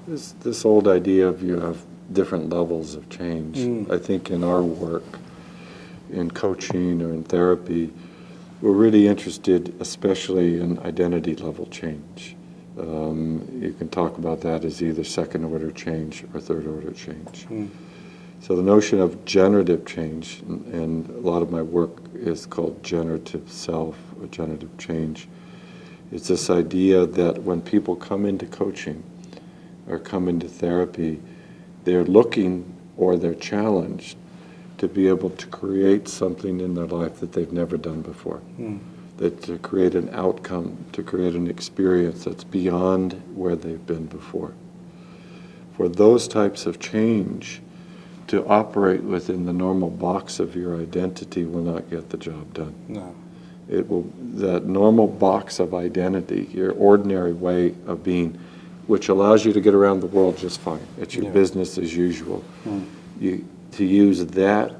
This old idea of you have different levels of change. I think in our work, in coaching or in therapy, we're really interested especially in identity level change. You can talk about that as either second order change or third order change. So the notion of generative change, and a lot of my work is called generative self or generative change. It's this idea that when people come into coaching or come into therapy, they're looking or they're challenged to be able to create something in their life that they've never done before. That to create an outcome, to create an experience that's beyond where they've been before. For those types of change to operate within the normal box of your identity will not get the job done. No. It will, that normal box of identity, your ordinary way of being, which allows you to get around the world just fine. It's your business as usual. To use that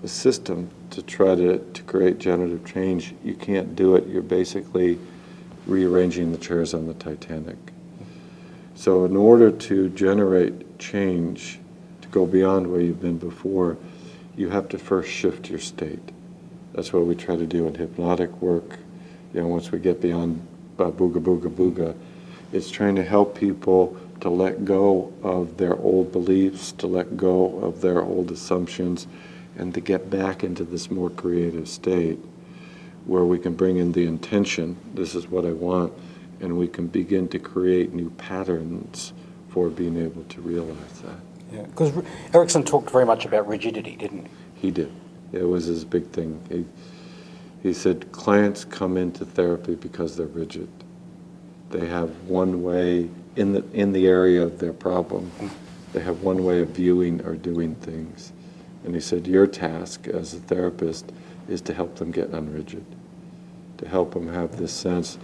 system to try to create generative change, you can't do it. You're basically rearranging the chairs on the Titanic. So in order to generate change, to go beyond where you've been before, you have to first shift your state. That's what we try to do in hypnotic work. You know, once we get beyond booga booga booga, it's trying to help people to let go of their old beliefs, to let go of their old assumptions, and to get back into this more creative state where we can bring in the intention, this is what I want, and we can begin to create new patterns for being able to realize that. Yeah, because Erickson talked very much about rigidity, didn't he? He did. It was his big thing. He said clients come into therapy because they're rigid. They have one way, in the area of their problem, they have one way of viewing or doing things. And he said, your task as a therapist is to help them get unrigid, to help them have this sense,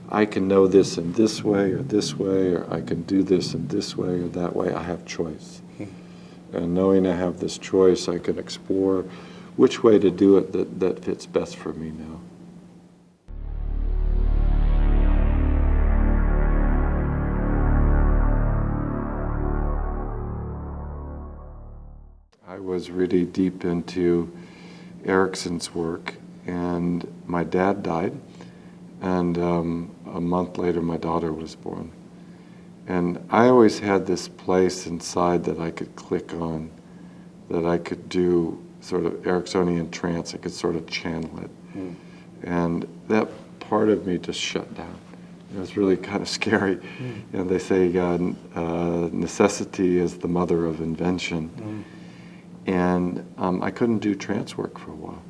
I can know this in this way, or I can do this in this way or that way. I have choice. And knowing I have this choice, I can explore which way to do it that fits best for me now. I was really deep into Erickson's work, and my dad died, and a month later my daughter was born. And I always had this place inside that I could click on, that I could do sort of Ericksonian trance, I could sort of channel it. And that part of me just shut down. It was really kind of scary. You know, they say necessity is the mother of invention. And I couldn't do trance work for a while.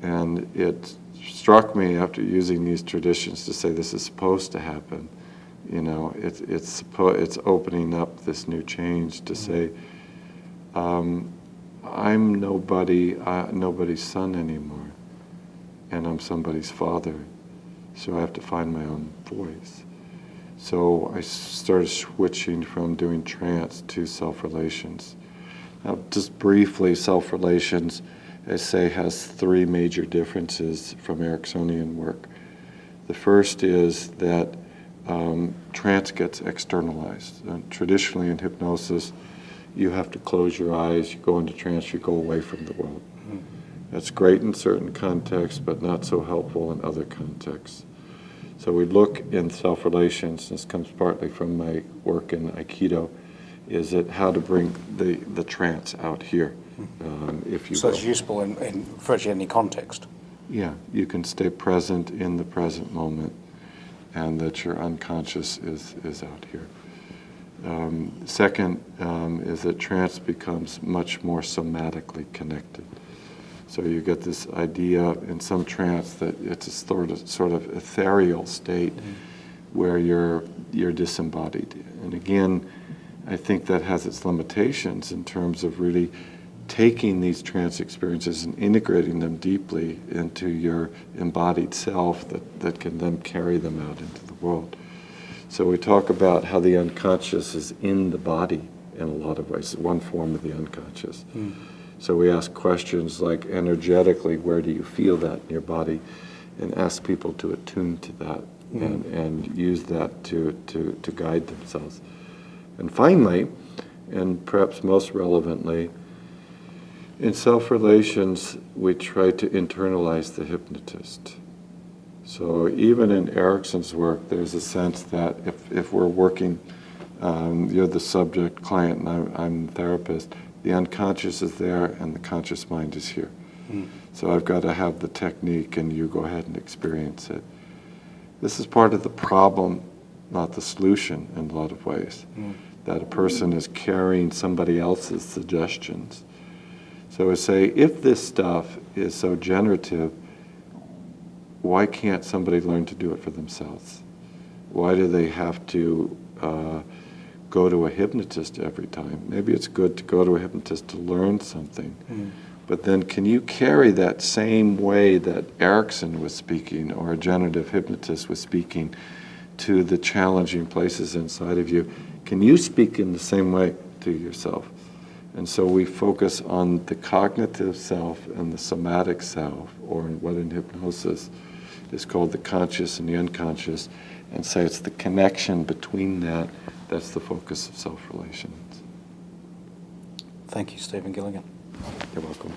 And it struck me after using these traditions to say this is supposed to happen. You know, it's opening up this new change to say, I'm nobody's son anymore, and I'm somebody's father, so I have to find my own voice. So I started switching from doing trance to self-relations. Now, just briefly, self-relations, I say, has three major differences from Ericksonian work. The first is that trance gets externalized. Traditionally in hypnosis, you have to close your eyes, you go into trance, you go away from the world. That's great in certain contexts, but not so helpful in other contexts. So we look in self-relations, this comes partly from my work in Aikido, is it how to bring the trance out here, if you will. So it's useful in virtually any context. Yeah, you can stay present in the present moment, and that your unconscious is out here. Second is that trance becomes much more somatically connected. So you get this idea in some trance that it's a sort of ethereal state where you're disembodied. And again, I think that has its limitations in terms of really taking these trance experiences and integrating them deeply into your embodied self that can then carry them out into the world. So we talk about how the unconscious is in the body in a lot of ways. It's one form of the unconscious. So we ask questions like, energetically, where do you feel that in your body? And ask people to attune to that and use that to guide themselves. And finally, and perhaps most relevantly, in self-relations, we try to internalize the hypnotist. So even in Erickson's work, there's a sense that if we're working, you're the subject, client, and I'm the therapist, the unconscious is there and the conscious mind is here. So I've got to have the technique and you go ahead and experience it. This is part of the problem, not the solution in a lot of ways, that a person is carrying somebody else's suggestions. So I say, if this stuff is so generative, why can't somebody learn to do it for themselves? Why do they have to go to a hypnotist every time? Maybe it's good to go to a hypnotist to learn something. But then can you carry that same way that Erickson was speaking or a generative hypnotist was speaking to the challenging places inside of you? Can you speak in the same way to yourself? And so we focus on the cognitive self and the somatic self, or what in hypnosis is called the conscious and the unconscious, and say it's the connection between that that's the focus of self-relations. Thank you, Stephen Gilligan. You're welcome.